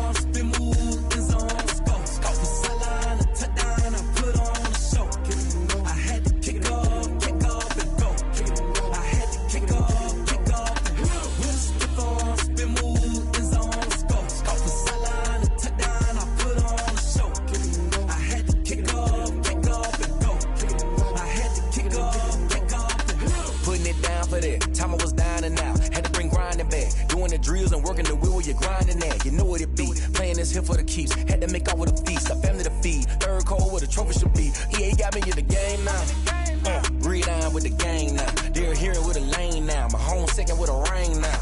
on, spin, move, in zone, scope. From sideline to touchdown, I put on a show. I had to kick off and go. I had to kick off and go. With a stiff on, spin, move, in zone, scope. From sideline to touchdown, I put on a show. I had to kick off and go. I had to kick off and go. Putting it down for that. Time I was down and out. Had to bring grinding back. Doing the drills and working the wheel where you're grinding at. You know what it be. Playing this here for the keeps. Had to make off with a feast. A family to feed. Third cold where the trophy should be. EA got me in the game now. Breathe on with the gang now. They're here with a lane now. My home second with a rain now.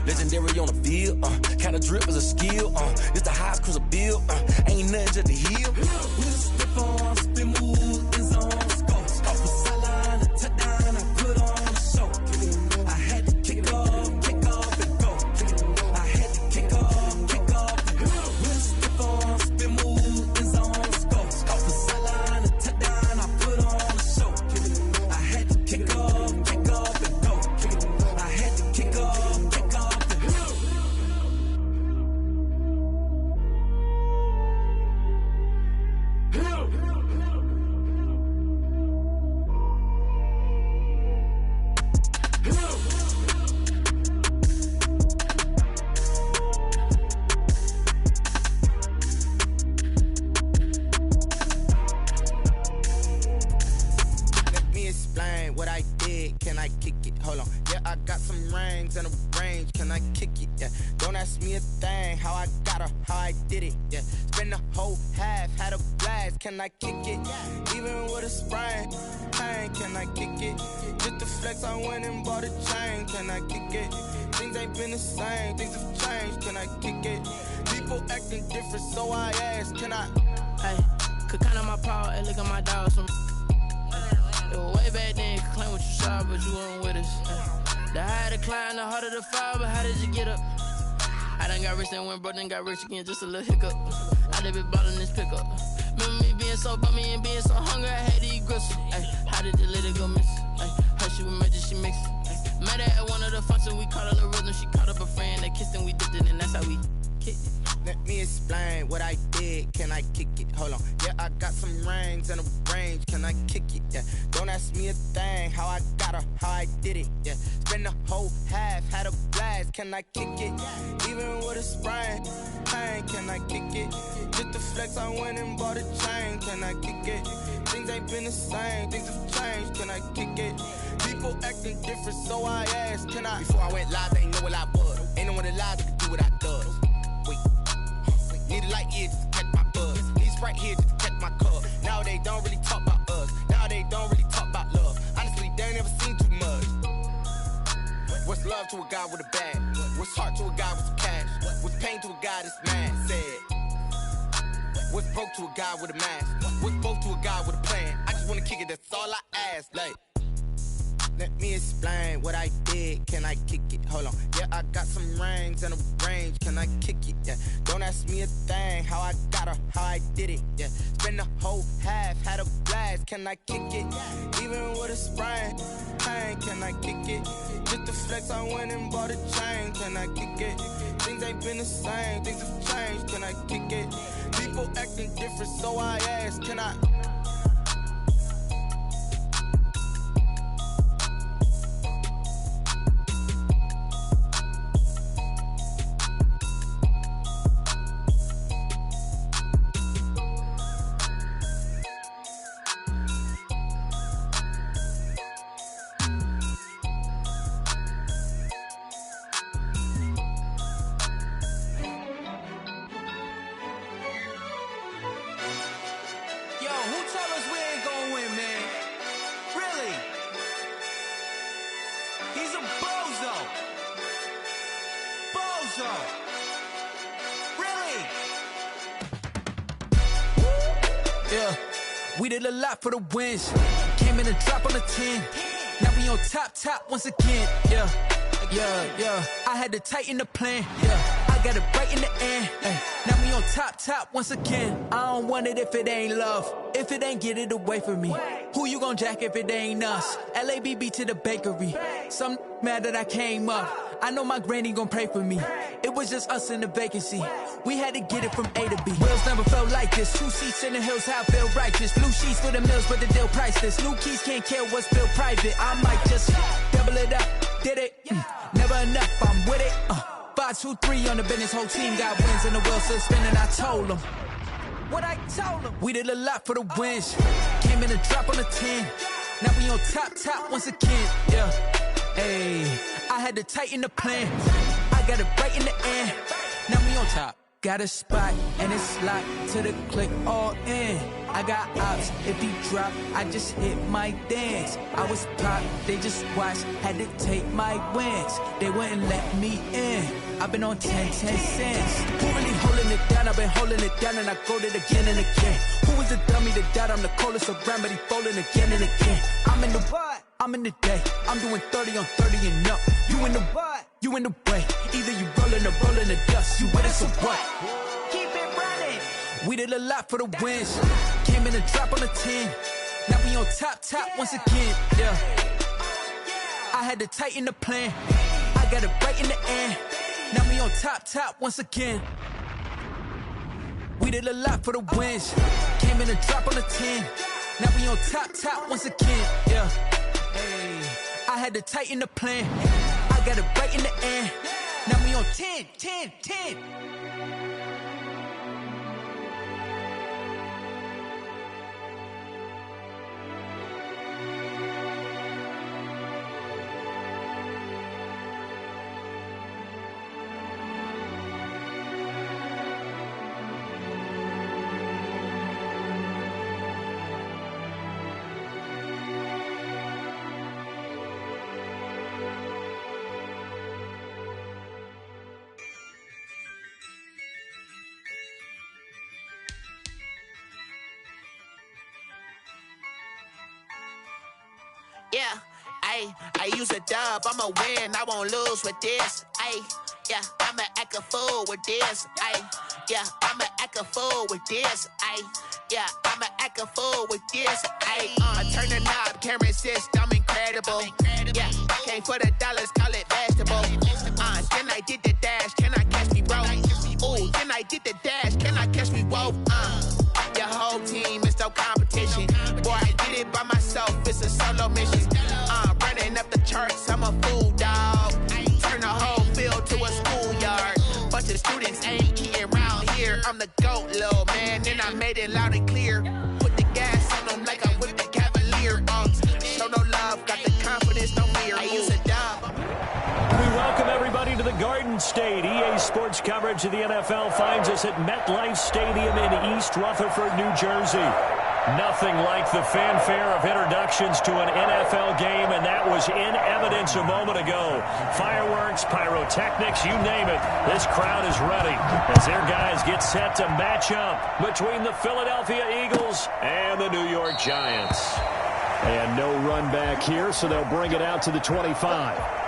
Legendary on the field. Kinda drip is a skill. This the highest cruiser bill. Ain't nothing just to heal. With a stiff on, spin, move, in zone, scope. From sideline to touchdown, I put on a show. I had to kick off and go. I had to kick off and go. With a stiff on, spin, move, in zone, scope. From sideline to touchdown, I put on a show. I had to kick off and go. I had to kick off and go. Let me explain what I did. Can I kick it? Hold on. Yeah, I got some rings and a range. Can I kick it? Yeah. Don't ask me a thing. How I got her, how I did it. Yeah. Spend the whole half, had a blast. Can I kick it? Even with a sprain. Pain, can I kick it? Just to flex, I went and bought a chain. Can I kick it? Things ain't been the same. Things have changed. Can I kick it? People acting different, so I asked. Can I? Hey, could count on my power and look at my dogs. It was way back then, could claim what you saw, but you weren't with us. The higher the climb, the harder the fall, but how did you get up? I done got rich and went broke, then got rich again, just a little hiccup. I done been ballin' this pickup. Remember me being so bummy and being so hungry, I had to eat gristle. Ay, how did the lady go miss? Ay, her she was magic, she mixed. Met her at one of the functions, we caught her the rhythm, she caught up a friend, they kissed and we dipped it, and that's how we kicked it. Let me explain what I did. Can I kick it? Hold on. Yeah, I got some rings and a range. Can I kick it? Yeah. Don't ask me a thing. How I got her, how I did it. Yeah. Spend the whole half, had a blast. Can I kick it? Even with a sprain. Pain, can I kick it? Just to flex, I went and bought a chain. Can I kick it? Things ain't been the same. Things have changed. Can I kick it? People acting different, so I asked. Can I? Before I went live, they ain't know what I was. Ain't no one alive that could do what I does. Wait. Need a light here just to catch my buzz. Need Sprite here just to catch my cup. Now they don't really talk about us. Now they don't really talk about love. Honestly, they ain't never seen too much. What's love to a guy with a bag? What's heart to a guy with some cash? What's pain to a guy that's mad? Said. What's broke to a guy with a mask? What's both to a guy with a plan? I just wanna kick it, that's all I ask. Like, let me explain what I did. Can I kick it? Hold on. Yeah, I got some rings and a range. Can I kick it? Yeah. Don't ask me a thing. How I got her, how I did it. Yeah. Spend the whole half, had a blast. Can I kick it? Even with a sprain. Pain, can I kick it? Just to flex, I went and bought a chain. Can I kick it? Things ain't been the same. Things have changed. Can I kick it? People acting different, so I asked. Can I? We did a lot for the wins. Came in and drop on the 10. Now we on top once again. Yeah. I had to tighten the plan. Yeah. I got it right in the end. Now we on top once again. I don't want it if it ain't love. If it ain't, get it away from me. Who you gon' jack if it ain't us? LABB to the bakery. Some mad that I came up. I know my granny gon' pray for me. It was just us in the vacancy. We had to get it from A to B. Wheels never felt like this. 2 seats in the hills, how I feel righteous. Blue sheets for the mills, but the deal priceless. New keys can't kill what's built private. I might just double it up. Did it? Never enough, I'm with it. 5, 2, 3 on the business. Whole team got wins and the wheels still spinning. I told them what I told them. We did a lot for the wins. Came in a drop on the 10. Now we on top once again. Yeah. Hey, I had to tighten the plan. I got it right in the end. Now we on top. Got a spot and it's locked to the click all in. I got ops, if he drop, I just hit my dance. I was pop, they just watched, had to take my wins. They wouldn't let me in. I've been on 10 cents. Who really holding it down? I've been holding it down and I go it again and again. Who was the dummy that doubt I'm the coldest around, but he folding again and again. I'm in the what? I'm in the day. I'm doing 30 on 30 and up. You in the what? You in the way. Either you rolling or rolling the dust. You with us or what? Keep it running. We did a lot for the wins. Came in a drop on the 10. Now we on top once again. Yeah. I had to tighten the plan. I got it right in the end. Now we on top once again. We did a lot for the wins. Came in a drop on the 10. Now we on top once again. Yeah. Hey, I had to tighten the plan. I got it right in the end. Now we on 10. Yeah, I use a dub, I'ma win, I won't lose with this. Yeah, I'ma act a fool with this. Yeah, I'ma act a fool with this. Yeah, I'ma act a fool with this. I turn the knob, can't resist, I'm incredible. Yeah, came for the dollars, call it vegetable. Then I did the dash, can I catch me, bro? Ooh, then I did the dash, can I catch me, whoa? Your whole team is no competition. Boy, I did it by myself, it's a solo mission. Running up the charts, I'm a fool, dog. Turn the whole field to a schoolyard. Bunch of students ain't eating around here. I'm the GOAT, little man, and I made it loud and clear. Put the gas on them like I'm with the Cavalier. Show no love, got the confidence, no fear. I use a dub. We welcome everybody to the Garden State. EA Sports coverage of the NFL finds us at MetLife Stadium in East Rutherford, New Jersey. Nothing like the fanfare of introductions to an NFL game, and that was in evidence a moment ago. Fireworks, pyrotechnics, you name it. This crowd is ready as their guys get set to match up between the Philadelphia Eagles and the New York Giants. And no run back here, so they'll bring it out to the 25.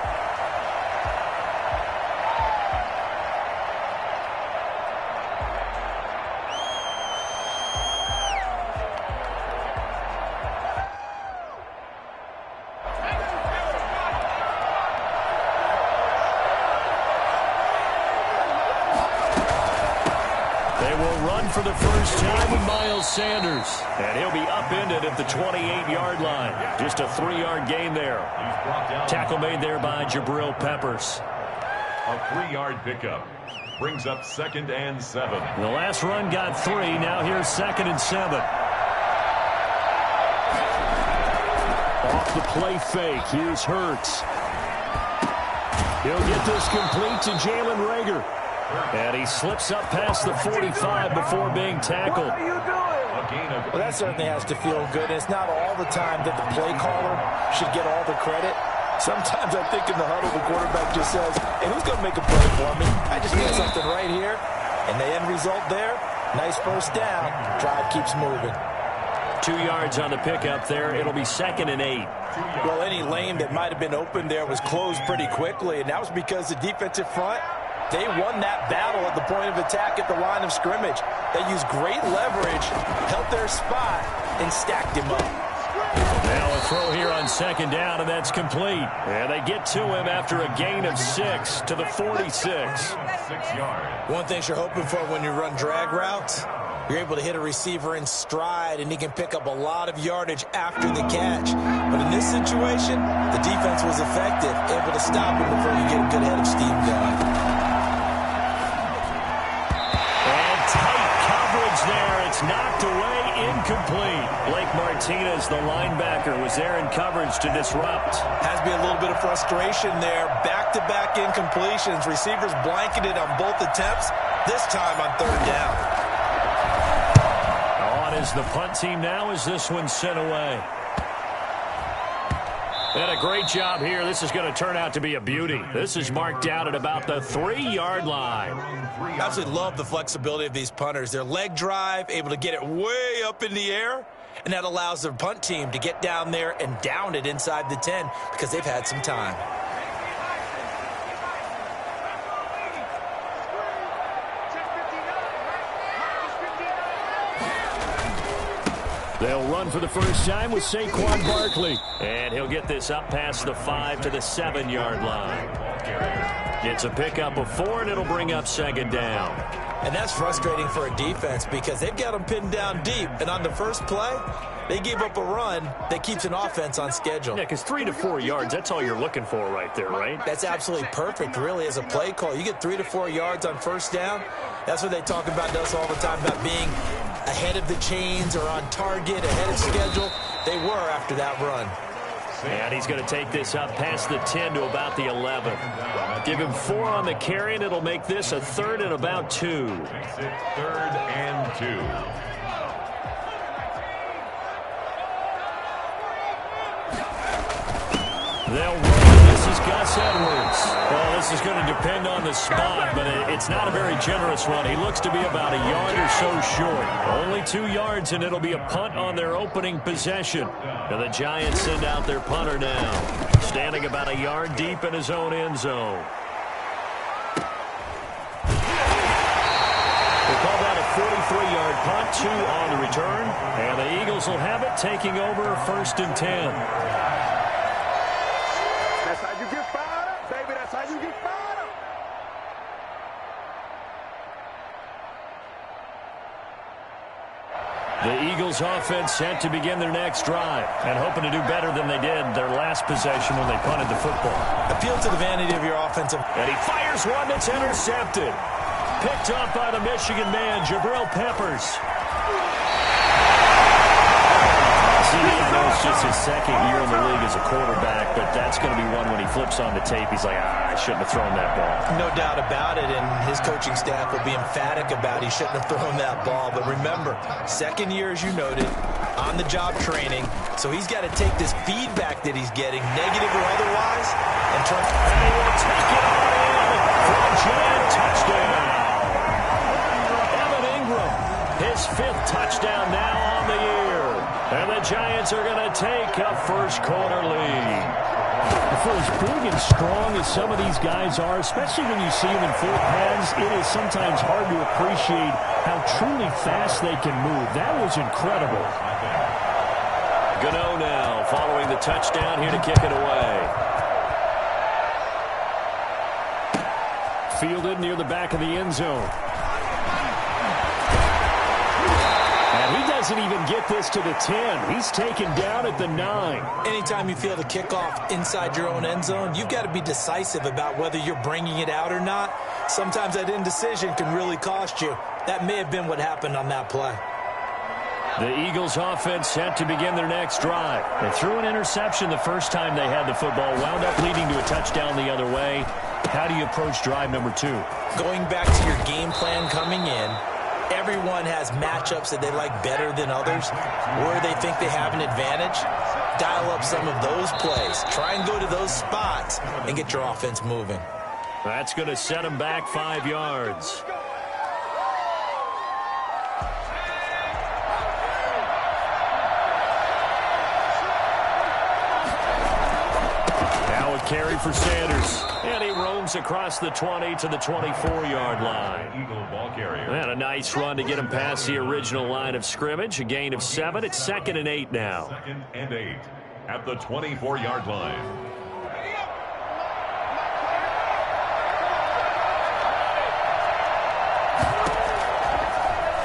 For the first time with Miles Sanders. And he'll be upended at the 28-yard line. Just a 3-yard gain there. Tackle made there by Jabril Peppers. A 3-yard pickup brings up 2nd and 7. The last run got 3. Now here's 2nd and 7. Off the play fake. Here's Hurts. He'll get this complete to Jalen Reagor. And he slips up past the 45 before being tackled. What are you doing? Well, that certainly has to feel good. It's not all the time that the play caller should get all the credit. Sometimes I think in the huddle, the quarterback just says, hey, who's going to make a play for me? I just need something right here. And the end result there, nice first down. Drive keeps moving. 2 yards on the pickup there. It'll be 2nd and 8. Well, any lane that might have been open there was closed pretty quickly, and that was because the defensive front They won that battle at the point of attack at the line of scrimmage. They used great leverage, held their spot, and stacked him up. Now a throw here on second down, and that's complete. And they get to him after a gain of 6 to the 46. 6 yards. One thing you're hoping for when you run drag routes, you're able to hit a receiver in stride, and he can pick up a lot of yardage after the catch. But in this situation, the defense was effective, able to stop him before you get a good head of steam going. And tight coverage there. It's knocked away, incomplete. Blake Martinez, the linebacker, was there in coverage to disrupt. Has to be a little bit of frustration there. Back-to-back incompletions. Receivers blanketed on both attempts, this time on third down. On is the punt team now as this one's sent away. And a great job here. This is going to turn out to be a beauty. This is marked out at about the 3-yard line. I absolutely love the flexibility of these punters. Their leg drive, able to get it way up in the air, and that allows their punt team to get down there and down it inside the 10 because they've had some time. They'll run for the first time with Saquon Barkley. And he'll get this up past the 5 to the 7-yard line. It's a pickup of 4, and it'll bring up second down. And that's frustrating for a defense because they've got them pinned down deep. And on the first play, they gave up a run that keeps an offense on schedule. Yeah, because 3 to 4 yards, that's all you're looking for right there, right? That's absolutely perfect, really, as a play call. You get 3 to 4 yards on first down. That's what they talk about us all the time, about being ahead of the chains or on target, ahead of schedule. They were after that run. And he's going to take this up past the 10 to about the 11. Give him 4 on the carry, and it'll make this a 3rd and about 2. 3rd and 2. They'll run. This is Gus Edwards. Well, this is going to depend on the spot, but it's not a very generous run. He looks to be about a yard or so short. Only 2 yards, and it'll be a punt on their opening possession. And the Giants send out their punter now, standing about a yard deep in his own end zone. They call that a 43-yard punt, 2 on the return. And the Eagles will have it, taking over 1st and 10. That's how you get fired up, baby. That's how you get fired up. The Eagles offense set to begin their next drive and hoping to do better than they did their last possession when they punted the football. Appeal to the vanity of your offensive. And he fires one that's intercepted. Picked up by the Michigan man, Jabril Peppers. See, I know it's just his 2nd year in the league as a quarterback, but that's going to be one when he flips on the tape. He's like, I shouldn't have thrown that ball. No doubt about it, and his coaching staff will be emphatic about he shouldn't have thrown that ball. But remember, 2nd year, as you noted, on-the-job training, so he's got to take this feedback that he's getting, negative or otherwise, and turn. And he will take it on in for a giant touchdown. Evan Ingram, his 5th touchdown now on the year. And the Giants are going to take a first-quarter lead. For as big and strong as some of these guys are, especially when you see them in full pads, it is sometimes hard to appreciate how truly fast they can move. That was incredible. Gano now following the touchdown here to kick it away. Fielded near the back of the end zone. He doesn't even get this to the 10. He's taken down at the 9. Anytime you feel the kickoff inside your own end zone, you've got to be decisive about whether you're bringing it out or not. Sometimes that indecision can really cost you. That may have been what happened on that play. The Eagles offense set to begin their next drive. They threw an interception the first time they had the football, wound up leading to a touchdown the other way. How do you approach drive number 2? Going back to your game plan coming in, everyone has matchups that they like better than others, where they think they have an advantage. Dial up some of those plays. Try and go to those spots and get your offense moving. That's going to set them back 5 yards. Now a carry for Sanders. And he roams across the 20 to the 24-yard line. Eagle ball carrier. And a nice run to get him past the original line of scrimmage. A gain of 7. It's 2nd and 8 now. 2nd and 8 at the 24-yard line.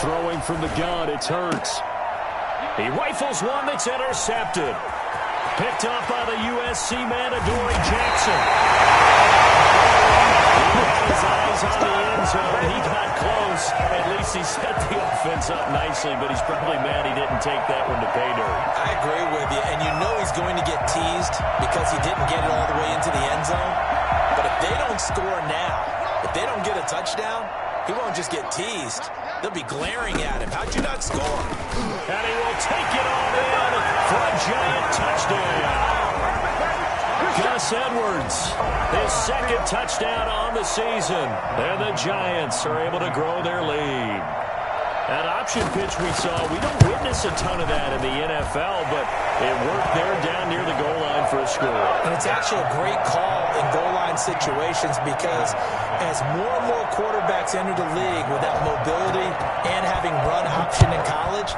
Throwing from the gun, it's Hurts. He rifles one that's intercepted. Picked up by the USC man, Adoree Jackson. His eyes on the end zone. He got close. At least he set the offense up nicely, but he's probably mad he didn't take that one to pay dirt. I agree with you, and you know he's going to get teased because he didn't get it all the way into the end zone. But if they don't score now, if they don't get a touchdown, he won't just get teased. They'll be glaring at him. How'd you not score? And he will take it on in for a giant touchdown. Gus Edwards, his 2nd touchdown on the season. And the Giants are able to grow their lead. That option pitch we saw, we don't witness a ton of that in the NFL, but it worked there down near the goal line for a score. And it's actually a great call in goal line situations because as more and more quarterbacks enter the league with that mobility and having run option in college,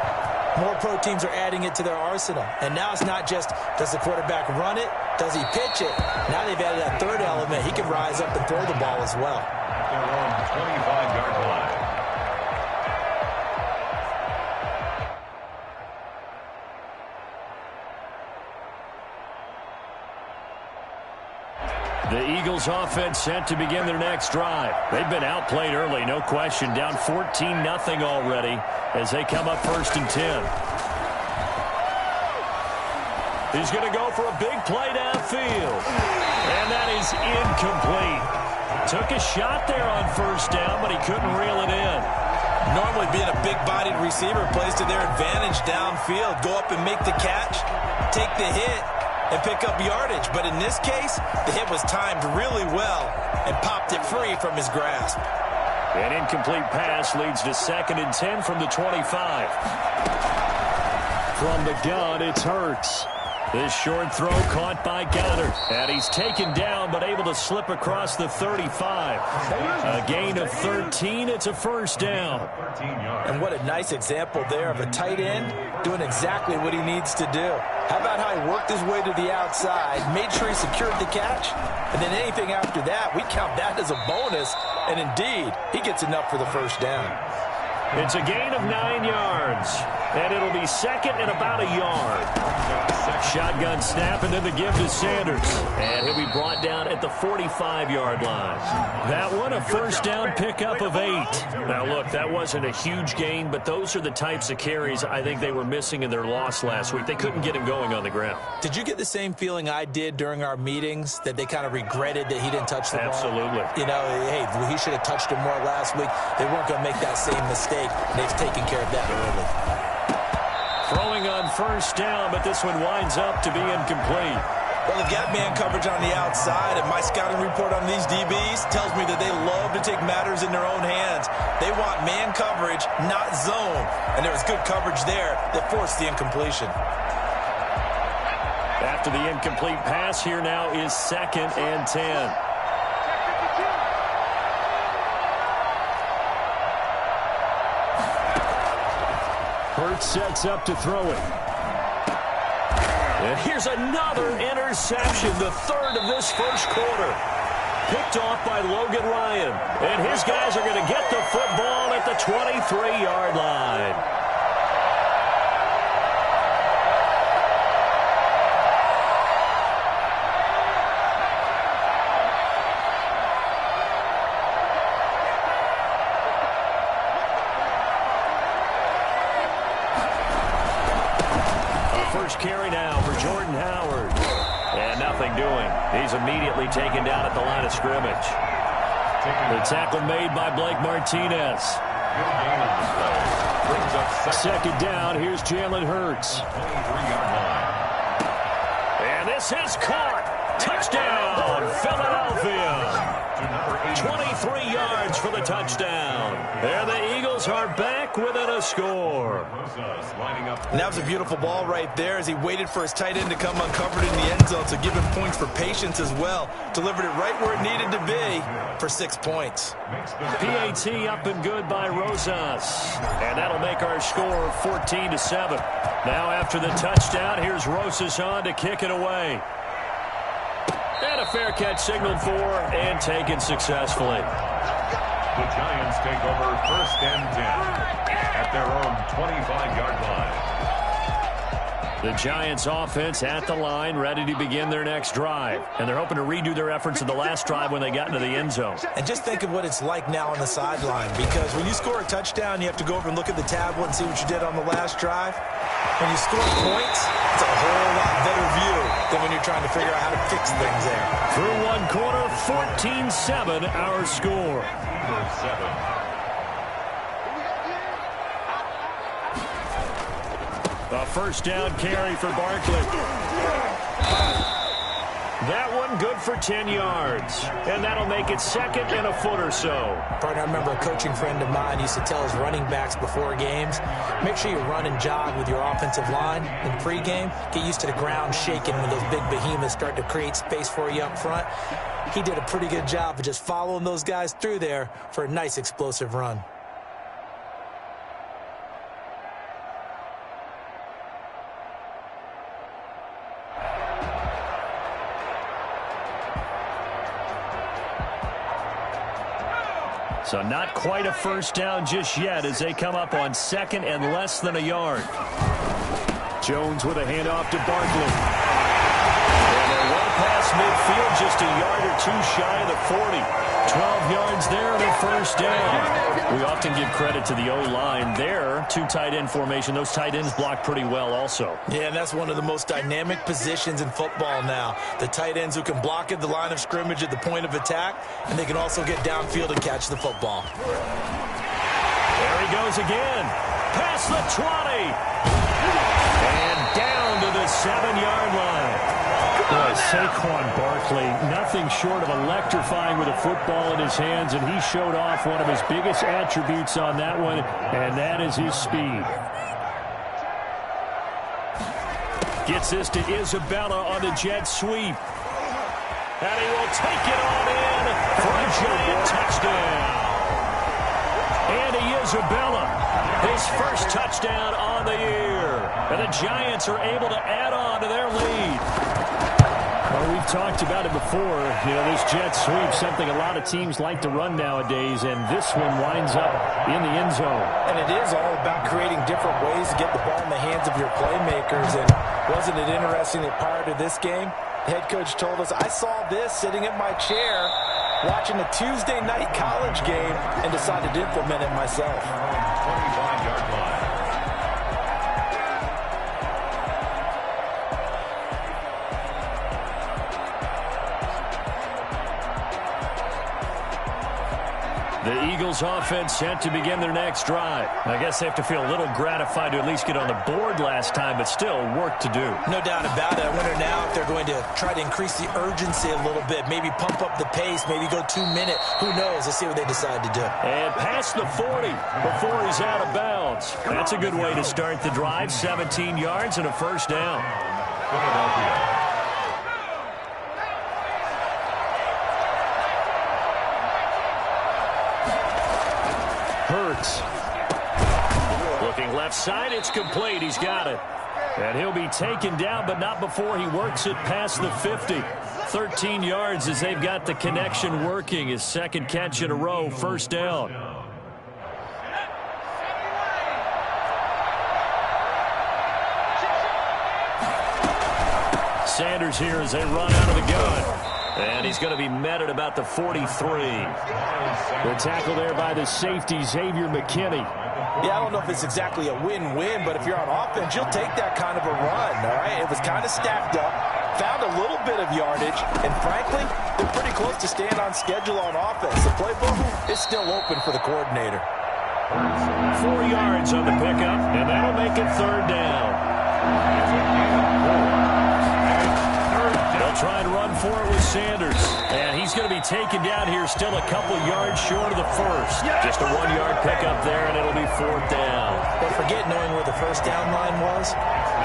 more pro teams are adding it to their arsenal. And now it's not just, does the quarterback run it? Does he pitch it? Now they've added that third element. He can rise up and throw the ball as well. At their own 25-yard line. The Eagles offense set to begin their next drive. They've been outplayed early, no question. Down 14-0 already as they come up 1st and 10. He's going to go for a big play downfield. And that is incomplete. Took a shot there on 1st down, but he couldn't reel it in. Normally being a big-bodied receiver plays to their advantage downfield. Go up and make the catch, take the hit, and pick up yardage. But in this case, the hit was timed really well and popped it free from his grasp. An incomplete pass leads to 2nd and 10 from the 25. From the gun, it's Hurts. This short throw caught by Goddard. And he's taken down but able to slip across the 35. A gain of 13. It's a 1st down. And what a nice example there of a tight end doing exactly what he needs to do. How about how he worked his way to the outside, made sure he secured the catch, and then anything after that, we count that as a bonus. And indeed, he gets enough for the 1st down. It's a gain of 9 yards. And it'll be 2nd and about a yard. Shotgun snap and then the give to Sanders. And he'll be brought down at the 45-yard line. That one a 1st down pickup of 8. Now look, that wasn't a huge gain, but those are the types of carries I think they were missing in their loss last week. They couldn't get him going on the ground. Did you get the same feeling I did during our meetings, that they kind of regretted that he didn't touch the ball? Absolutely. You know, hey, he should have touched him more last week. They weren't going to make that same mistake. They've taken care of that early. Throwing on 1st down, but this one winds up to be incomplete. Well, they've got man coverage on the outside, and my scouting report on these DBs tells me that they love to take matters in their own hands. They want man coverage, not zone. And there was good coverage there that forced the incompletion. After the incomplete pass, here now is 2nd and 10. Hurts sets up to throw it. And here's another interception, the 3rd of this 1st quarter. Picked off by Logan Ryan. And his guys are going to get the football at the 23-yard line. Carry now for Jordan Howard. And nothing doing. He's immediately taken down at the line of scrimmage. The tackle made by Blake Martinez. 2nd down. Here's Jalen Hurts. And this is caught. Touchdown, Philadelphia. 23 yards for the touchdown. There the Eagles Eagles are back within a score. And that was a beautiful ball right there as he waited for his tight end to come uncovered in the end zone, so give him points for patience as well. Delivered it right where it needed to be for 6 points. PAT up and good by Rosas. And that'll make our score 14-7. Now after the touchdown, here's Rosas on to kick it away. And a fair catch signaled for and taken successfully. The Giants take over 1st and 10 at their own 25-yard line. The Giants offense at the line, ready to begin their next drive. And they're hoping to redo their efforts in the last drive when they got into the end zone. And just think of what it's like now on the sideline, because when you score a touchdown, you have to go over and look at the tablet and see what you did on the last drive. When you score points, it's a whole lot better view than when you're trying to figure out how to fix things there. Through one quarter, 14-7 our score. Number 7. A first down carry for Barkley. That one good for 10 yards. And that'll make it 2nd and a foot or so. Partner, I remember a coaching friend of mine used to tell his running backs before games, make sure you run and jog with your offensive line in pregame. Get used to the ground shaking when those big behemoths start to create space for you up front. He did a pretty good job of just following those guys through there for a nice explosive run. So not quite a first down just yet as they come up on 2nd and less than a yard. Jones with a handoff to Barkley. And they're well past midfield, just a yard or two shy of the 40. 12 yards there and a first down. We often give credit to the O-line there. 2 tight end formation. Those tight ends block pretty well also. Yeah, and that's one of the most dynamic positions in football now. The tight ends who can block at the line of scrimmage at the point of attack, and they can also get downfield and catch the football. There he goes again. Past the 20. And down to the 7-yard line. Boy, Saquon Barkley, nothing short of electrifying with a football in his hands, and he showed off one of his biggest attributes on that one, and that is his speed. Gets this to Isabella on the jet sweep. And he will take it on in for a giant touchdown. Andy Isabella, his first touchdown on the year. And the Giants are able to add on to their lead. Well, we've talked about it before. You know, this jet sweep, something a lot of teams like to run nowadays, and this one winds up in the end zone. And it is all about creating different ways to get the ball in the hands of your playmakers. And wasn't it interesting that prior to this game, the head coach told us, I saw this sitting in my chair watching a Tuesday night college game and decided to implement it myself. 25-yard line. The Eagles offense set to begin their next drive. I guess they have to feel a little gratified to at least get on the board last time, but still work to do. No doubt about it. I wonder now if they're going to try to increase the urgency a little bit, maybe pump up the pace, maybe go 2 minute. Who knows? Let's see what they decide to do. And past the 40 before he's out of bounds. That's a good way to start the drive. 17 yards and a first down. Philadelphia. Hurts. Looking left side, it's complete. He's got it. And he'll be taken down, but not before he works it past the 50. 13 yards as they've got the connection working. His second catch in a row, first down. Sanders here as they run out of the gun. And he's going to be met at about the 43. The tackle there by the safety, Xavier McKinney. Yeah, I don't know if it's exactly a win-win, but if you're on offense, you'll take that kind of a run, all right? It was kind of stacked up, found a little bit of yardage, and frankly, they're pretty close to staying on schedule on offense. The playbook is still open for the coordinator. 4 yards on the pickup, and that'll make it third down. They'll They'll try and run for it with Sanders. And he's going to be taken down here still a couple yards short of the first. Just a 1-yard pickup there, and it'll be 4th down. But forget knowing where the first down line was.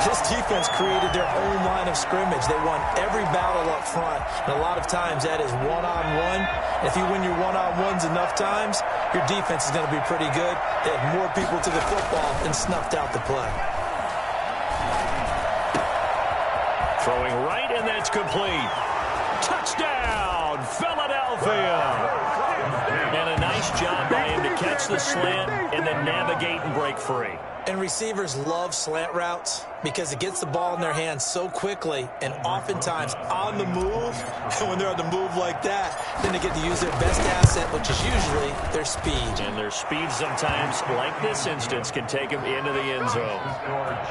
This defense created their own line of scrimmage. They won every battle up front, and a lot of times that is one-on-one. If you win your one-on-ones enough times, your defense is going to be pretty good. They had more people to the football and snuffed out the play. Throwing right, and that's complete. Touchdown, Philadelphia! And a nice job by him to catch the slant and then navigate and break free. And receivers love slant routes because it gets the ball in their hands so quickly and oftentimes on the move. And when they're on the move like that, then they get to use their best asset, which is usually their speed. And their speed sometimes, like this instance, can take them into the end zone.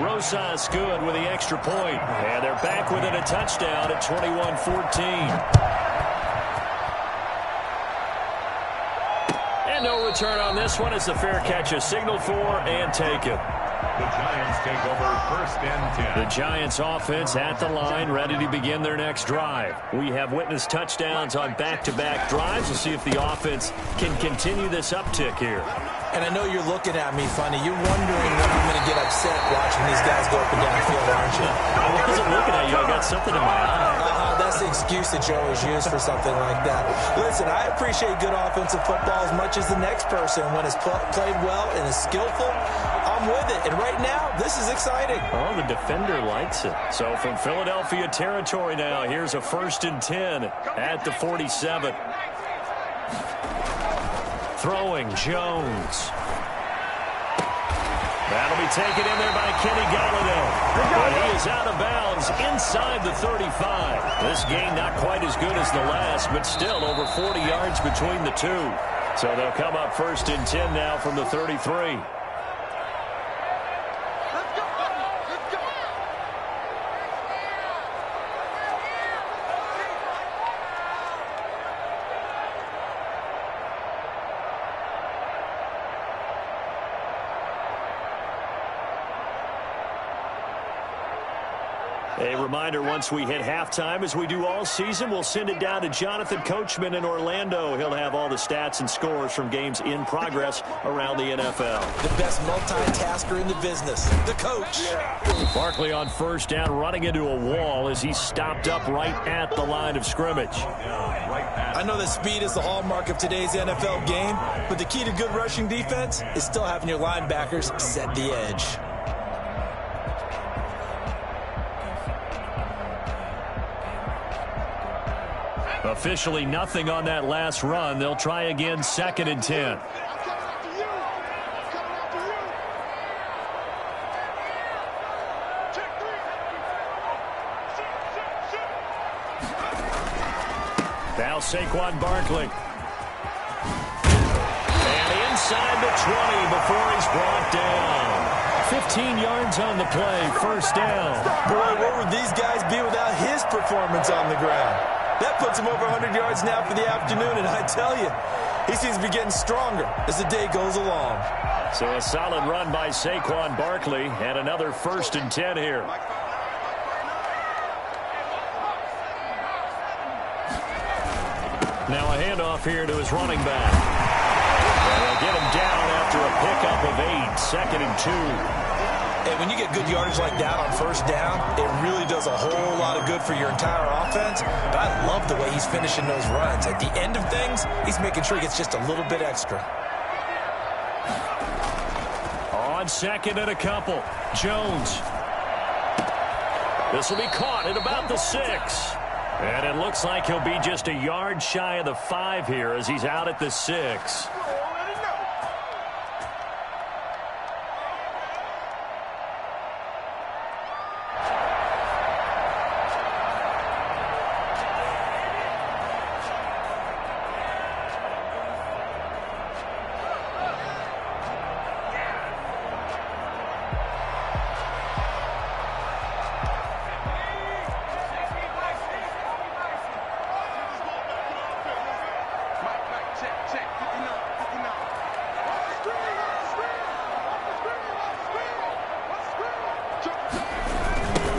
Rosas good with the extra point. And they're back within a touchdown at 21-14. And no return on this one. It's a fair catch, a signal for and taken. The Giants take over 1st and 10. The Giants offense at the line, ready to begin their next drive. We have witnessed touchdowns on back-to-back drives. We'll see if the offense can continue this uptick here. And I know you're looking at me funny. You're wondering when I'm going to get upset watching these guys go up and down the field, aren't you? I wasn't looking at you. I got something in my eye. That's the excuse that you always use for something like that. Listen, I appreciate good offensive football as much as the next person. When it's played well and is skillful, I'm with it. And right now, this is exciting. Oh, the defender likes it. So from Philadelphia territory now, here's a 1st and 10 at the 47. Throwing, Jones. That'll be taken in there by Kenny Galladay. But he is out of bounds inside the 35. This game not quite as good as the last, but still over 40 yards between the two. So they'll come up 1st and 10 now from the 33. A reminder, once we hit halftime, as we do all season, we'll send it down to Jonathan Coachman in Orlando. He'll have all the stats and scores from games in progress around the NFL. The best multitasker in the business, the coach. Barkley on 1st down, running into a wall as he stopped up right at the line of scrimmage. I know that speed is the hallmark of today's NFL game, but the key to good rushing defense is still having your linebackers set the edge. Officially nothing on that last run. They'll try again, 2nd and 10. Now Saquon Barkley. And inside the 20 before he's brought down. 15 yards on the play, 1st down. Boy, where would these guys be without his performance on the ground? That puts him over 100 yards now for the afternoon, and I tell you, he seems to be getting stronger as the day goes along. So a solid run by Saquon Barkley, and another 1st and 10 here. Now a handoff here to his running back. And they'll get him down after a pickup of 8, 2nd and 2. And when you get good yardage like that on 1st down, it really does a whole lot of good for your entire offense. But I love the way he's finishing those runs. At the end of things, he's making sure he gets just a little bit extra. On 2nd and a couple, Jones. This will be caught at about the 6. And it looks like he'll be just a yard shy of the 5 here as he's out at the 6.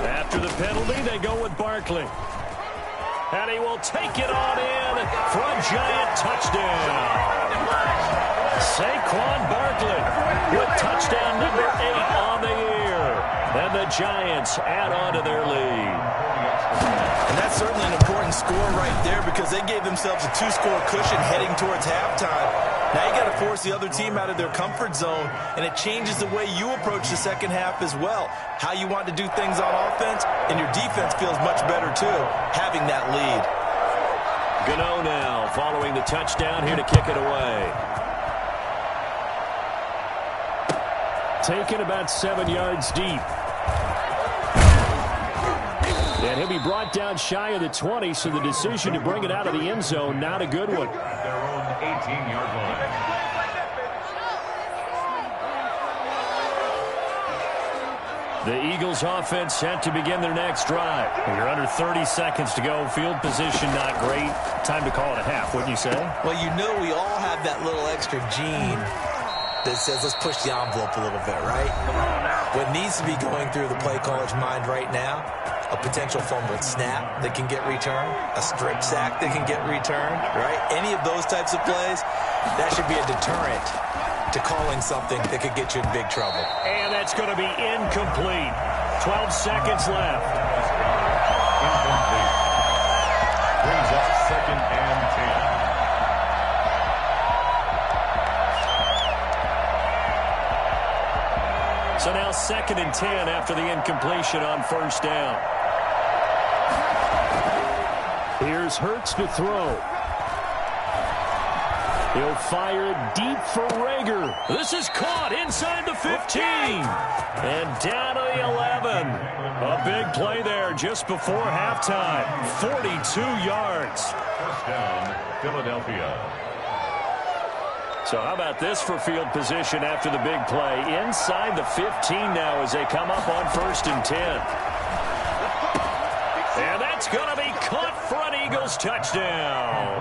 After the penalty, they go with Barkley. And he will take it on in for a giant touchdown. Saquon Barkley with touchdown number 8 on the year. And the Giants add on to their lead. And that's certainly an important score right there because they gave themselves a 2-score cushion heading towards halftime. Now you got to force the other team out of their comfort zone, and it changes the way you approach the second half as well. How you want to do things on offense, and your defense feels much better too, having that lead. Gano now following the touchdown here to kick it away. Taken about 7 yards deep. And he'll be brought down shy of the 20, so the decision to bring it out of the end zone, not a good one. Their own 18-yard line. The Eagles offense set to begin their next drive. You're under 30 seconds to go. Field position not great. Time to call it a half, wouldn't you say? Well, you know we all have that little extra gene that says let's push the envelope a little bit, right? What needs to be going through the play caller's mind right now, a potential fumbled snap that can get returned, a strip sack that can get returned, right? Any of those types of plays, that should be a deterrent to calling something that could get you in big trouble. And that's going to be incomplete. 12 seconds left. Incomplete. Brings up 2nd and 10. So now 2nd and 10 after the incompletion on first down. Here's Hurts to throw. He'll fire it deep for Rager. This is caught inside the 15. And down to the 11. A big play there just before halftime. 42 yards. First down, Philadelphia. So how about this for field position after the big play? Inside the 15 now as they come up on 1st and 10. And that's going to be caught for an Eagles touchdown.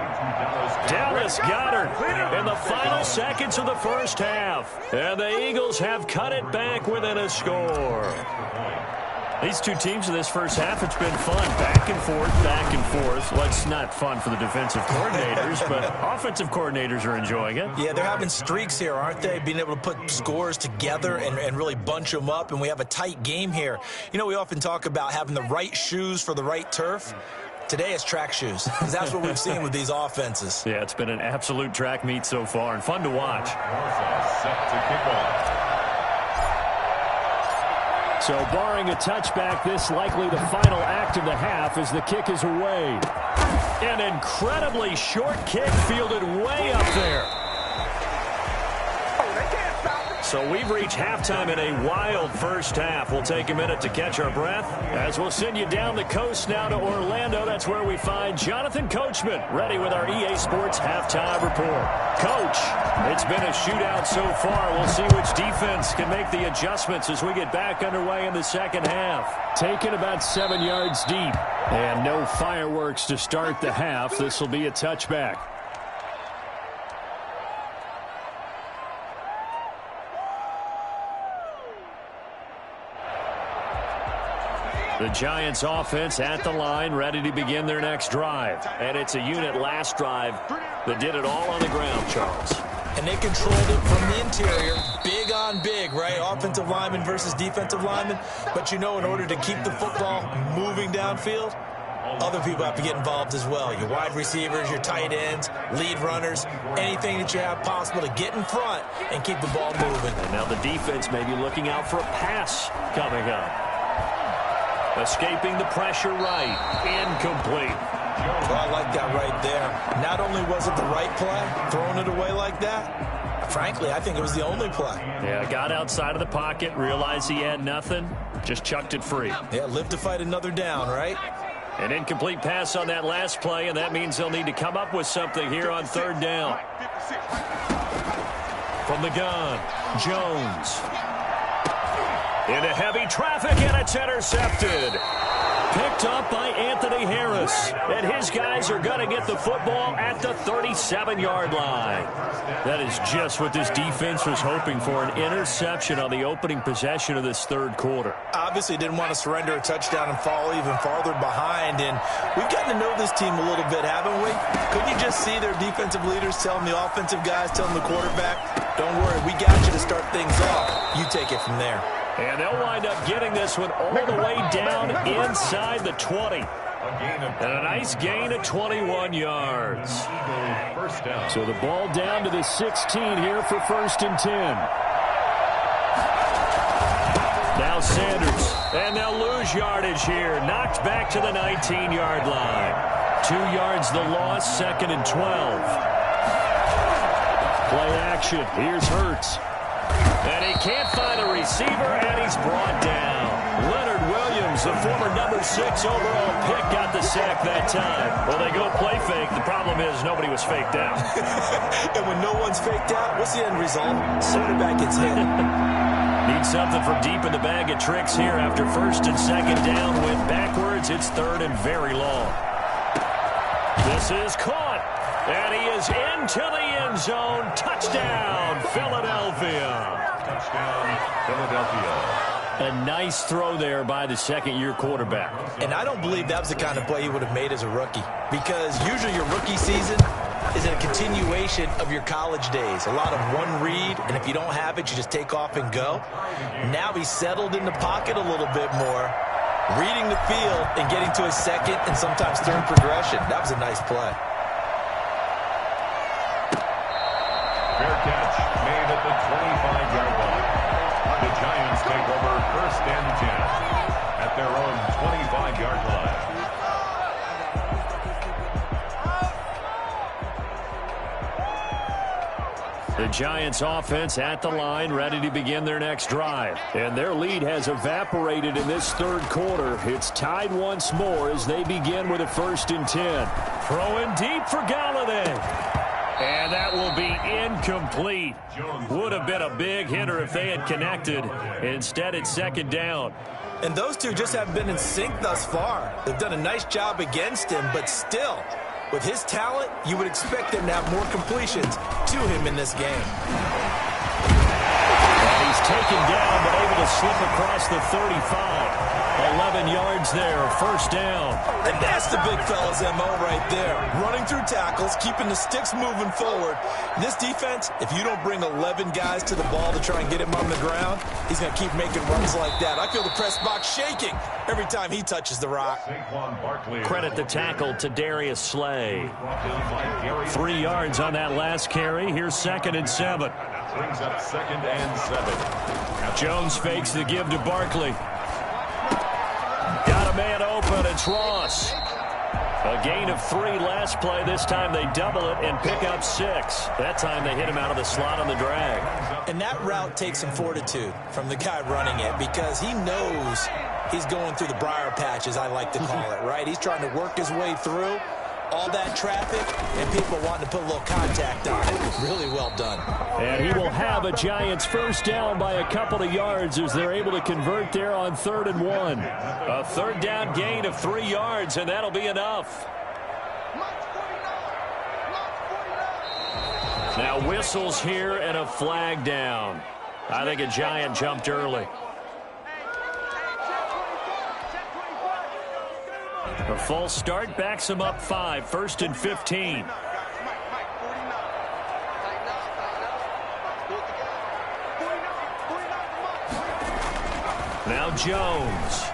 Dallas Goedert in the final seconds of the first half. And the Eagles have cut it back within a score. These two teams in this first half, it's been fun. Back and forth, back and forth. Well, it's not fun for the defensive coordinators, but offensive coordinators are enjoying it. Yeah, they're having streaks here, aren't they? Being able to put scores together and really bunch them up, and we have a tight game here. You know, we often talk about having the right shoes for the right turf. Today it's track shoes, because that's what we've seen with these offenses. Yeah, it's been an absolute track meet so far, and fun to watch. Set to kick off. So barring a touchback, this likely the final act of the half as the kick is away. An incredibly short kick fielded way up there. So we've reached halftime in a wild first half. We'll take a minute to catch our breath as we'll send you down the coast now to Orlando. That's where we find Jonathan Coachman ready with our EA Sports Halftime Report. Coach, it's been a shootout so far. We'll see which defense can make the adjustments as we get back underway in the second half. Taken about 7 yards deep. And no fireworks to start the half. This will be a touchback. The Giants offense at the line, ready to begin their next drive. And it's a unit last drive that did it all on the ground, Charles. And they controlled it from the interior. Big on big, right? Offensive lineman versus defensive lineman. But you know, in order to keep the football moving downfield, other people have to get involved as well. Your wide receivers, your tight ends, lead runners, anything that you have possible to get in front and keep the ball moving. And now the defense may be looking out for a pass coming up. Escaping the pressure right. Incomplete. Well, I like that right there. Not only was it the right play, throwing it away like that, frankly, I think it was the only play. Yeah, got outside of the pocket, realized he had nothing, just chucked it free. Yeah, live to fight another down, right? An incomplete pass on that last play, and that means they'll need to come up with something here on third down. From the gun, Jones. Into heavy traffic, and it's intercepted. Picked up by Anthony Harris. And his guys are going to get the football at the 37-yard line. That is just what this defense was hoping for, an interception on the opening possession of this third quarter. Obviously didn't want to surrender a touchdown and fall even farther behind. And we've gotten to know this team a little bit, haven't we? Couldn't you just see their defensive leaders telling the offensive guys, telling the quarterback, don't worry, we got you to start things off. You take it from there. And they'll wind up getting this one all the way down inside the 20. And a nice gain of 21 yards. So the ball down to the 16 here for 1st and 10. Now Sanders. And they'll lose yardage here. Knocked back to the 19-yard line. 2 yards the loss, 2nd and 12. Play action. Here's Hurts. And he can't find a receiver, and he's brought down. Leonard Williams, the former number 6 overall pick, got the sack that time. Well, they go play fake. The problem is nobody was faked out. And when no one's faked out, what's the end result? Quarterback gets hit. Need something from deep in the bag of tricks here after 1st and 2nd down. Went backwards. It's 3rd and very long. This is caught. And he is into the end zone. Touchdown, Philadelphia. Touchdown, Philadelphia. A nice throw there by the second-year quarterback. And I don't believe that was the kind of play he would have made as a rookie. Because usually your rookie season is a continuation of your college days. A lot of one read, and if you don't have it, you just take off and go. Now he's settled in the pocket a little bit more, reading the field and getting to his second and sometimes third progression. That was a nice play. Fair catch made at the 25-yard line. The Giants take over 1st and 10 at their own 25-yard line. The Giants offense at the line, ready to begin their next drive. And their lead has evaporated in this third quarter. It's tied once more as they begin with a 1st and 10. Throwing deep for Galladay. And that will be incomplete. Would have been a big hitter if they had connected. Instead, it's 2nd down. And those two just haven't been in sync thus far. They've done a nice job against him, but still, with his talent, you would expect him to have more completions to him in this game. And he's taken down, but able to slip across the 35. 11 yards there, 1st down. And that's the big fella's MO right there. Running through tackles, keeping the sticks moving forward. In this defense, if you don't bring 11 guys to the ball to try and get him on the ground, he's going to keep making runs like that. I feel the press box shaking every time he touches the rock. Credit the tackle to Darius Slay. 3 yards on that last carry. Here's 2nd and 7. Brings up 2nd and 7. Jones fakes the give to Barkley. Got a man open. It's Ross. A gain of 3 last play. This time they double it and pick up 6. That time they hit him out of the slot on the drag. And that route takes some fortitude from the guy running it because he knows he's going through the briar patch, as I like to call it, right? He's trying to work his way through all that traffic and people wanting to put a little contact on it. Really well done. And he will have a Giants 1st down by a couple of yards as they're able to convert there on 3rd and 1. A 3rd down gain of 3 yards, and that'll be enough. Now whistles here and a flag down. I think a Giant jumped early. A false start backs him up 5, 1st and 15. Now Jones.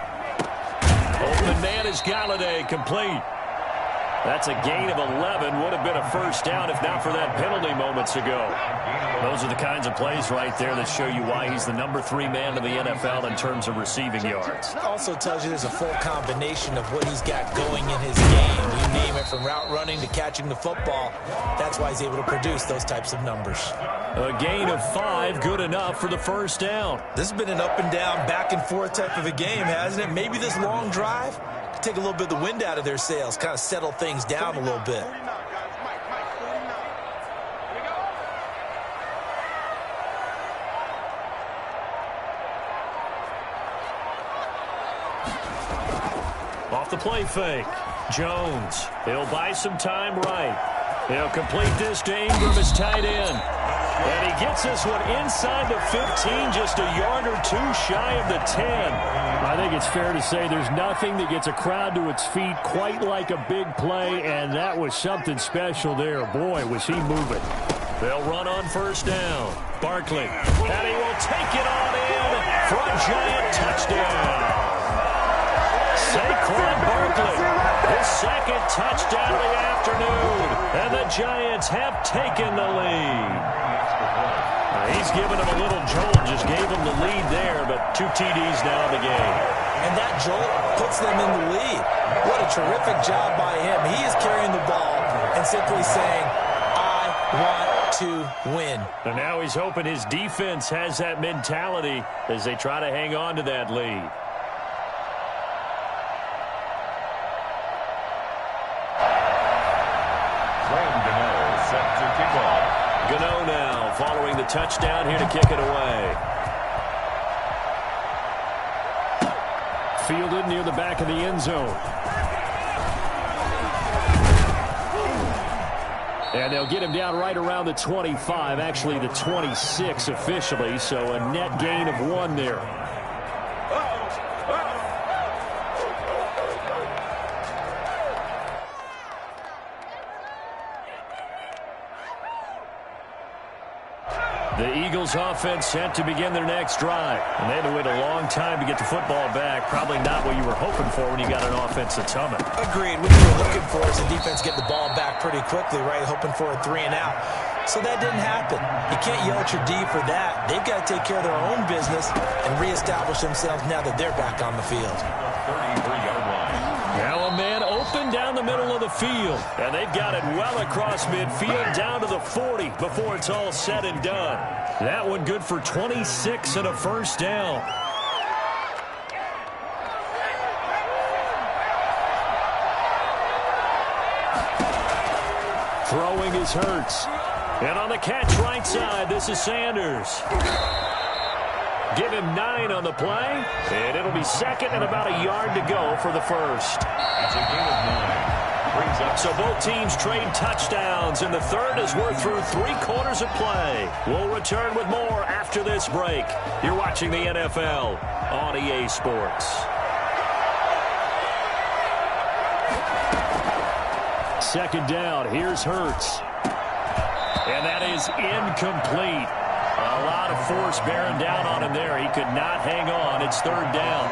Open man is Galladay, complete. That's a gain of 11. Would have been a 1st down if not for that penalty moments ago. Those are the kinds of plays right there that show you why he's the number 3 man in the NFL in terms of receiving yards. Also tells you there's a full combination of what he's got going in his game. You name it, from route running to catching the football. That's why he's able to produce those types of numbers. A gain of 5, good enough for the 1st down. This has been an up and down, back and forth type of a game, hasn't it? Maybe this long drive could take a little bit of the wind out of their sails, kind of settle things down a little bit. Off the play fake. Jones. He'll buy some time right. He'll complete this to Ingram as tight end. And he gets this one inside the 15, just a yard or two shy of the 10. I think it's fair to say there's nothing that gets a crowd to its feet quite like a big play, and that was something special there. Boy, was he moving. They'll run on first down. Barkley. And he will take it on in for a giant touchdown. Saquon Barkley, his second touchdown of the afternoon. And the Giants have taken the lead. He's given him a little jolt, just gave him the lead there, but 2 TDs now in the game. And that jolt puts them in the lead. What a terrific job by him. He is carrying the ball and simply saying, I want to win. And now he's hoping his defense has that mentality as they try to hang on to that lead. Set to kick off. Gano now following the touchdown here to kick it away. Fielded near the back of the end zone. And they'll get him down right around the 25, actually the 26 officially, so a net gain of 1 there. The Eagles offense set to begin their next drive. And they had to wait a long time to get the football back. Probably not what you were hoping for when you got an offense that's humming. Agreed. What you were looking for is the defense get the ball back pretty quickly, right? Hoping for a 3 and out. So that didn't happen. You can't yell at your D for that. They've got to take care of their own business and reestablish themselves now that they're back on the field. 33-yard line. Now a man open down the middle of the field. And they've got it well across midfield down to the 40 before it's all said and done. That one good for 26 and a first down. Throwing is Hurts. And on the catch right side, this is Sanders. Give him 9 on the play, and it'll be second and about a yard to go for the first. It's a gain of 9. Brings up. So both teams trade touchdowns, and the third as we're through 3 quarters of play. We'll return with more after this break. You're watching the NFL on EA Sports. Second down, here's Hurts. And that is incomplete. A lot of force bearing down on him there. He could not hang on. It's third down.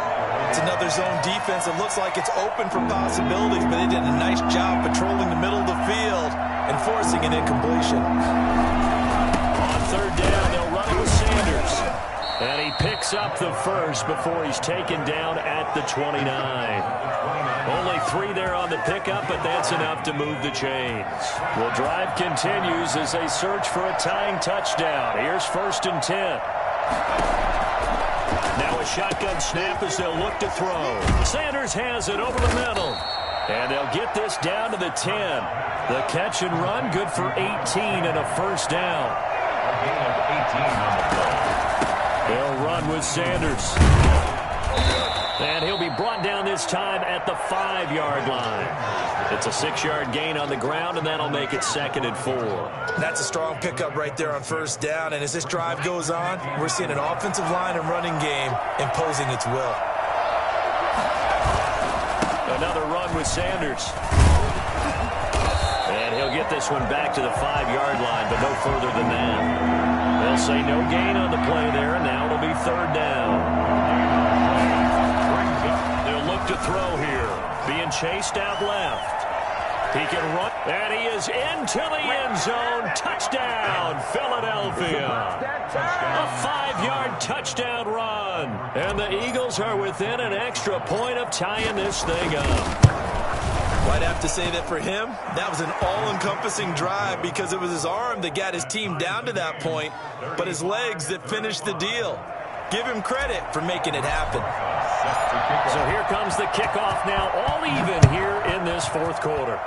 It's another zone defense. It looks like it's open for possibilities, but they did a nice job patrolling the middle of the field and forcing an incompletion. On third down, they'll run it with Sanders. And he picks up the first before he's taken down at the 29. Only 3 there on the pickup, but that's enough to move the chains. Well, drive continues as they search for a tying touchdown. Here's 1st and 10. Now a shotgun snap as they'll look to throw. Sanders has it over the middle. And they'll get this down to the 10. The catch and run good for 18 and a first down. A gain of 18 on the play. They'll run with Sanders. And he'll be brought down this time at the 5-yard line. It's a 6-yard gain on the ground, and that'll make it 2nd and 4. That's a strong pickup right there on first down. And as this drive goes on, we're seeing an offensive line and running game imposing its will. Another run with Sanders. And he'll get this one back to the 5-yard line, but no further than that. They'll say no gain on the play there, and now it'll be third down. They'll look to throw here. Being chased out left. He can run, and he is into the end zone. Touchdown, Philadelphia. A 5-yard touchdown run. And the Eagles are within an extra point of tying this thing up. I'd have to say that for him, that was an all-encompassing drive because it was his arm that got his team down to that point, but his legs that finished the deal. Give him credit for making it happen. So here comes the kickoff now, all even here in this 4th quarter.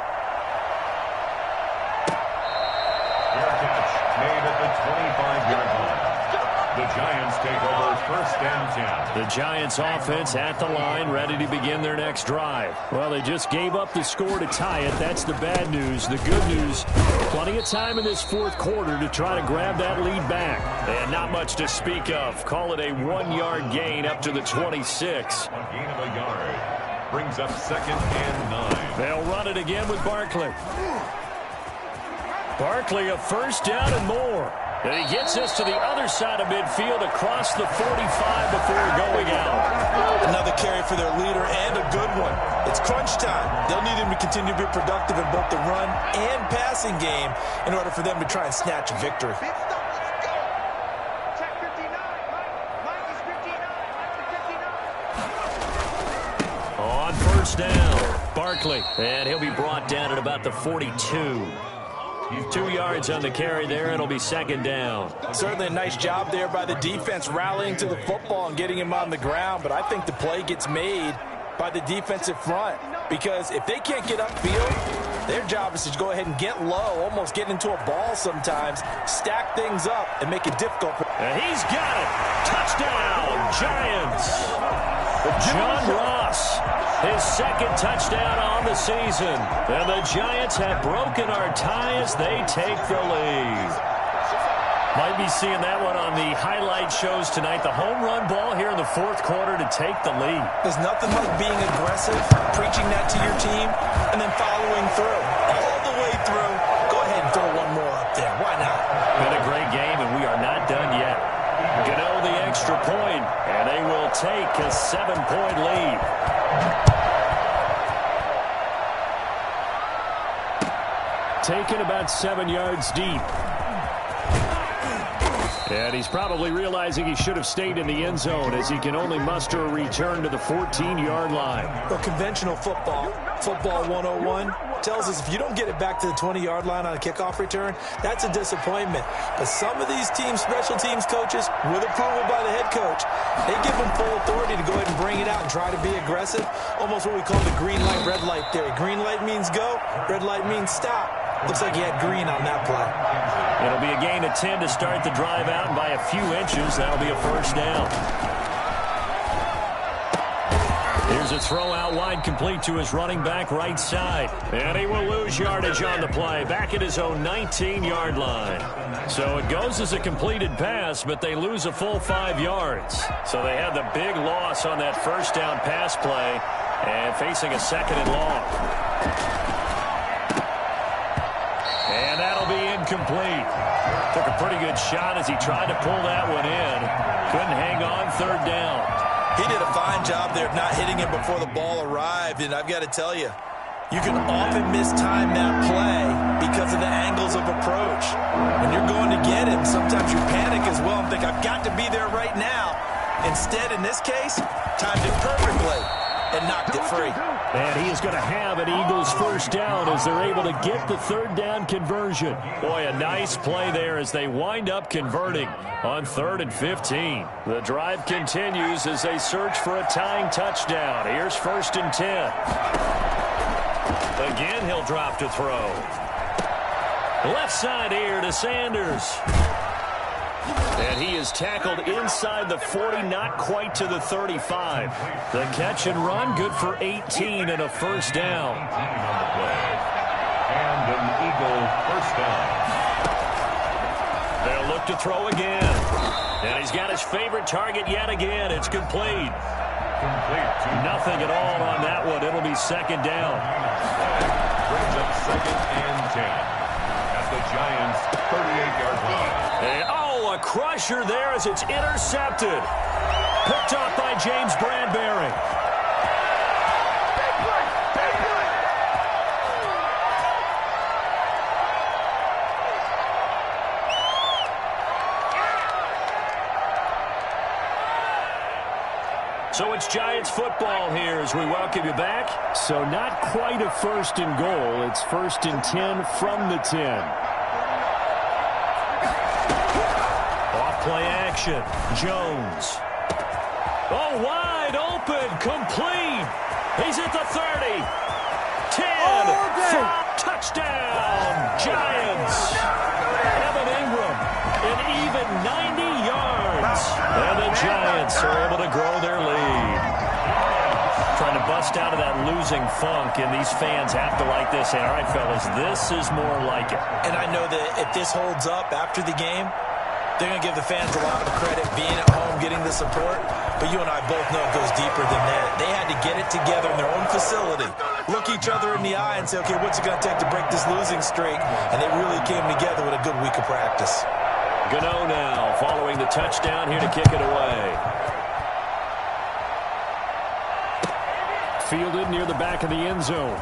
Fair catch made at the 25-yard line. The Giants take over first and 10. The Giants offense at the line, ready to begin their next drive. Well, they just gave up the score to tie it. That's the bad news. The good news, plenty of time in this fourth quarter to try to grab that lead back. And not much to speak of. Call it a 1-yard gain up to the 26. A gain of a yard brings up second and 9. They'll run it again with Barkley. Barkley, a first down and more. And he gets us to the other side of midfield across the 45 before going out. Another carry for their leader and a good one. It's crunch time. They'll need him to continue to be productive in both the run and passing game in order for them to try and snatch a victory. On first down, Barkley. And he'll be brought down at about the 42. 2 yards on the carry there. It'll be second down. Certainly a nice job there by the defense rallying to the football and getting him on the ground. But I think the play gets made by the defensive front. Because if they can't get upfield, their job is to go ahead and get low, almost get into a ball sometimes, stack things up, and make it difficult. And he's got it. Touchdown, Giants. John Ross, his second touchdown on the season. And the Giants have broken our tie as they take the lead. Might be seeing that one on the highlight shows tonight. The home run ball here in the fourth quarter to take the lead. There's nothing like being aggressive, preaching that to your team, and then following through. All the way through. Go ahead and throw one more up there. Why not? Been a great game, and we are not done yet. Gano the extra point, and they will take a 7-point lead. Taken about 7 yards deep. And he's probably realizing he should have stayed in the end zone as he can only muster a return to the 14-yard line. Well, conventional football 101, tells us if you don't get it back to the 20-yard line on a kickoff return, that's a disappointment. But some of these teams, special teams coaches, with approval by the head coach, they give them full authority to go ahead and bring it out and try to be aggressive. Almost what we call the green light, red light theory. Green light means go, red light means stop. Looks like he had green on that play. It'll be a gain of 10 to start the drive out, and by a few inches, that'll be a first down. Here's a throw out wide, complete to his running back right side. And he will lose yardage on the play, back at his own 19-yard line. So it goes as a completed pass, but they lose a full 5 yards. So they had the big loss on that first down pass play, and facing a second and long. And that'll be incomplete. Took a pretty good shot as he tried to pull that one in. Couldn't hang on third down. He did a fine job there of not hitting him before the ball arrived. And I've got to tell you, you can often mistime that play because of the angles of approach. When you're going to get him, sometimes you panic as well and think, I've got to be there right now. Instead, in this case, timed it perfectly and knocked it free. And he is going to have an Eagles first down as they're able to get the third down conversion. Boy, a nice play there as they wind up converting on 3rd and 15. The drive continues as they search for a tying touchdown. Here's 1st and 10. Again, he'll drop to throw. Left side here to Sanders. And he is tackled inside the 40, not quite to the 35. The catch and run, good for 18 and a first down. And an Eagle first down. They'll look to throw again. And he's got his favorite target yet again. It's complete. Nothing at all on that one. It'll be second down. Brings up 2nd and 10 at the Giants' 38-yard line. A crusher there as it's intercepted. Picked up by James Bradbury. So it's Giants football here as we welcome you back. So not quite a 1st and goal. It's 1st and 10 from the 10. Play action. Jones. Oh, wide open. Complete. He's at the 30. 10. Touchdown. Giants. Evan Ingram. An even 90 yards. And the Giants are able to grow their lead. Trying to bust out of that losing funk, and these fans have to like this. Say, all right, fellas, this is more like it. And I know that if this holds up after the game, they're going to give the fans a lot of credit being at home, getting the support. But you and I both know it goes deeper than that. They had to get it together in their own facility, look each other in the eye and say, okay, what's it going to take to break this losing streak? And they really came together with a good week of practice. Gano now following the touchdown here to kick it away. Fielded near the back of the end zone.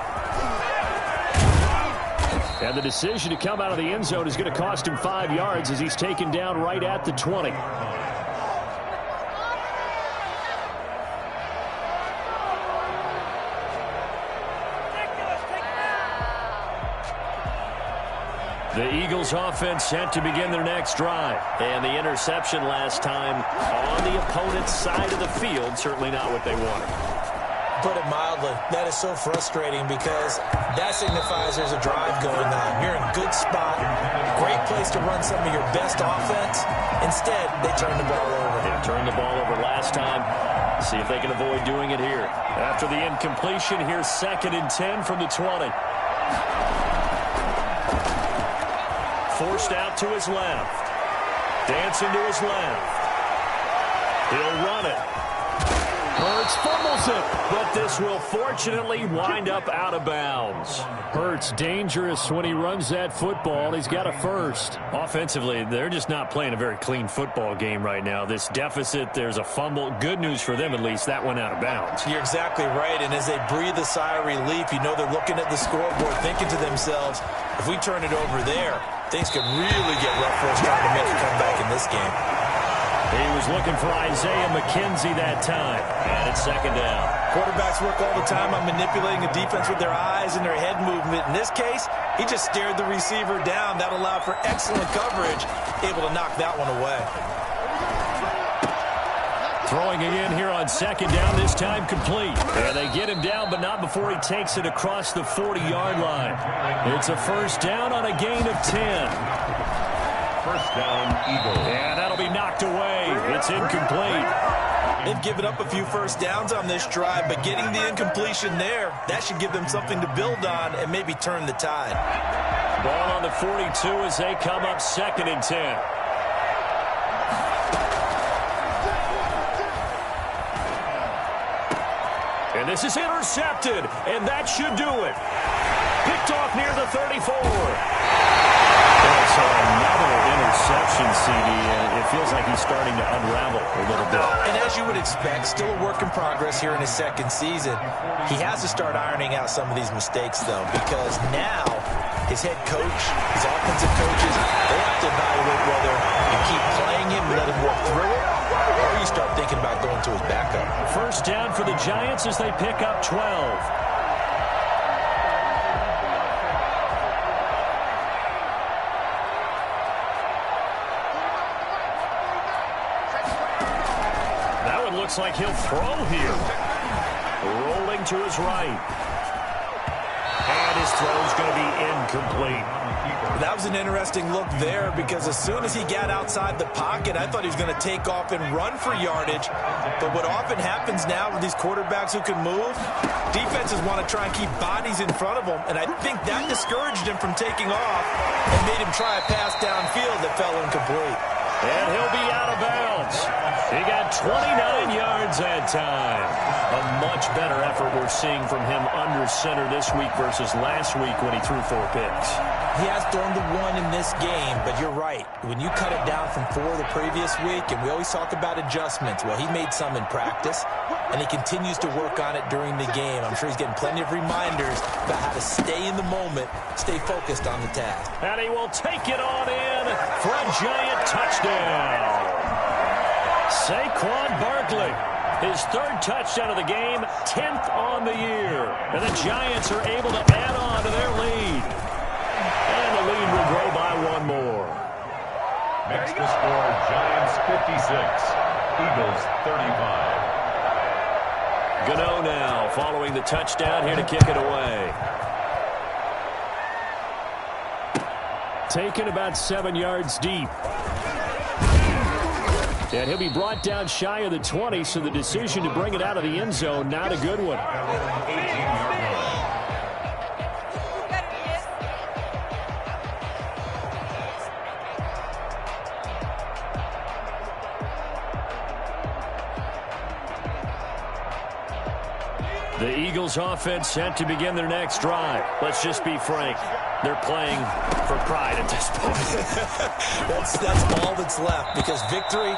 And the decision to come out of the end zone is going to cost him 5 yards as he's taken down right at the 20. The Eagles offense set to begin their next drive. And the interception last time on the opponent's side of the field, certainly not what they wanted. Put it mildly, that is so frustrating because that signifies there's a drive going on. You're in a good spot, great place to run some of your best offense. Instead, they turn the ball over. They turned the ball over last time. See if they can avoid doing it here. After the incompletion, here's 2nd and 10 from the 20. Forced out to his left. Dancing to his left. He'll run it. Hurts fumbles it, but this will fortunately wind up out of bounds. Hurts dangerous when he runs that football. He's got a first. Offensively, they're just not playing a very clean football game right now. This deficit, there's a fumble. Good news for them, at least. That went out of bounds. You're exactly right, and as they breathe a sigh of relief, you know they're looking at the scoreboard thinking to themselves, if we turn it over there, things could really get rough for us trying to make a comeback in this game. He was looking for Isaiah McKenzie that time, and it's 2nd down. Quarterbacks work all the time on manipulating the defense with their eyes and their head movement. In this case, he just stared the receiver down. That allowed for excellent coverage, able to knock that one away. Throwing again here on 2nd down, this time complete. And they get him down, but not before he takes it across the 40-yard line. It's a 1st down on a gain of 10. 1st down, Eagles. And that'll be knocked away. It's incomplete. They've given up a few 1st downs on this drive, but getting the incompletion there, that should give them something to build on and maybe turn the tide. Ball on the 42 as they come up 2nd and 10. And this is intercepted, and that should do it. Picked off near the 34. So another interception, CD. It feels like he's starting to unravel a little bit. And as you would expect, still a work in progress here in his 2nd season. He has to start ironing out some of these mistakes, though, because now his head coach, his offensive coaches, they have to evaluate whether you keep playing him and let him work through it, or you start thinking about going to his backup. 1st down for the Giants as they pick up 12. Looks like he'll throw here. Rolling to his right. And his throw's going to be incomplete. That was an interesting look there because as soon as he got outside the pocket, I thought he was going to take off and run for yardage. But what often happens now with these quarterbacks who can move, defenses want to try and keep bodies in front of them. And I think that discouraged him from taking off and made him try a pass downfield that fell incomplete. And he'll be out of bounds. He got 29 yards that time. A much better effort we're seeing from him under center this week versus last week when he threw 4 picks. He has thrown the 1 in this game, but you're right. When you cut it down from 4 the previous week, and we always talk about adjustments, well, he made some in practice, and he continues to work on it during the game. I'm sure he's getting plenty of reminders about how to stay in the moment, stay focused on the task. And he will take it on in for a Giant touchdown. Saquon Barkley, his 3rd touchdown of the game, 10th on the year. And the Giants are able to add on to their lead. And the lead will grow by 1 more. Next to score, Giants 56, Eagles 35. Gano now following the touchdown here to kick it away. Taken about 7 yards deep. And he'll be brought down shy of the 20, so the decision to bring it out of the end zone, not a good one. 18-yard line. The Eagles offense set to begin their next drive. Let's just be frank. They're playing for pride at this point. that's all that's left, because victory,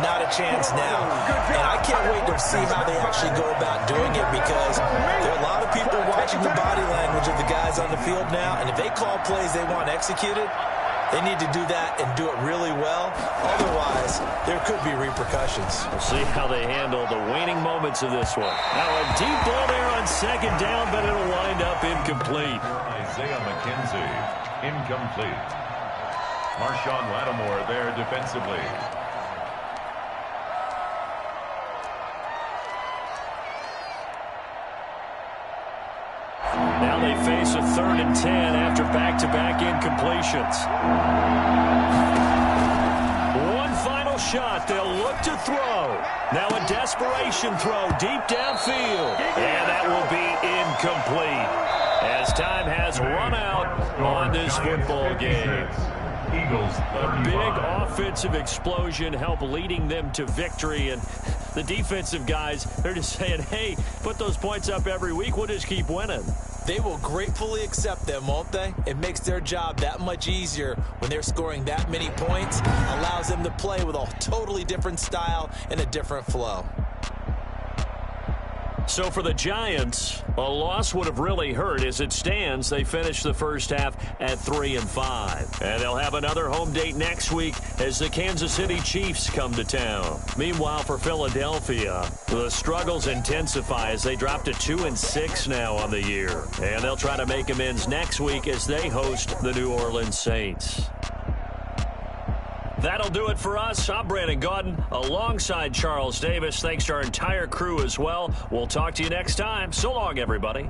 not a chance now. And I can't wait to see how they actually go about doing it, because there are a lot of people watching the body language of the guys on the field now, and if they call plays they want executed, they need to do that and do it really well. Otherwise, there could be repercussions. We'll see how they handle the waning moments of this one. Now a deep ball there on second down, but it'll wind up incomplete. Isaiah McKenzie, incomplete. Marshawn Lattimore there defensively. Now they face a 3rd and 10 after back-to-back incompletions. One final shot. They'll look to throw. Now a desperation throw deep downfield. And that will be incomplete, as time has run out on this football game. Eagles, A big offensive explosion helped leading them to victory, and the defensive guys, they're just saying, hey, put those points up every week, we'll just keep winning. They will gratefully accept them, won't they? It makes their job that much easier when they're scoring that many points. Allows them to play with a totally different style and a different flow. So for the Giants, a loss would have really hurt. As it stands, they finished the first half at 3-5. And they'll have another home date next week as the Kansas City Chiefs come to town. Meanwhile, for Philadelphia, the struggles intensify as they drop to 2-6 now on the year. And they'll try to make amends next week as they host the New Orleans Saints. That'll do it for us. I'm Brandon Gaudin alongside Charles Davis. Thanks to our entire crew as well. We'll talk to you next time. So long, everybody.